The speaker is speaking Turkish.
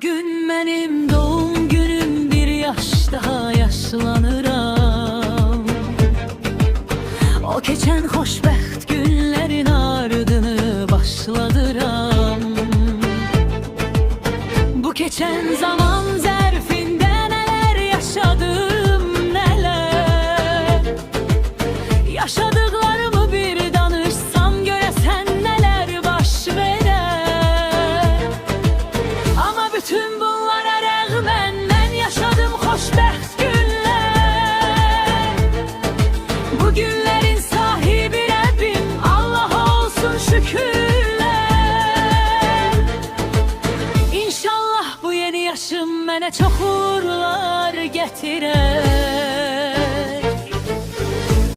Bugün benim doğum günüm, bir yaş daha yaşlanıram. O geçen hoşbəxt günlerin ardını başladıram. Bu geçen zaman zərfində neler yaşadım, neler yaşadıklarımı bir danışsam, görəsən neler baş verər. Ama bütün bunlara rağmen ben yaşadım hoşbəxt günler. Bu günlerin sahibi Rabbim, Allah olsun şükürler. İnşallah bu yeni yaşım mənə çox uğurlar gətirər.